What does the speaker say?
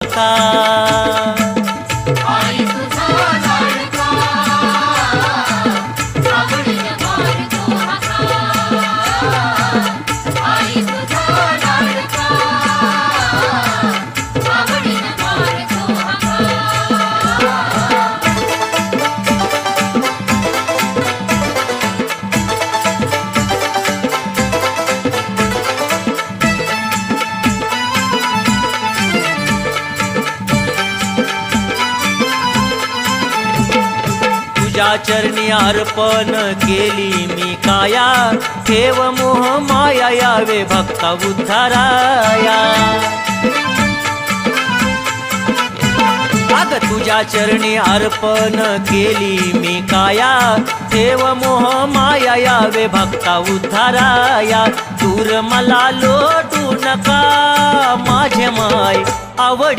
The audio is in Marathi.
भक्ता तुझ्या चरणी अर्पण केली मी काया ठेव मोह माया यावे भक्ता उद्धाराया अग तुझ्या चरणी अर्पण केली मी काया ठेव मोह माया यावे भक्ता उद्धाराया दूर मला लोटू नका माझे माय आवडी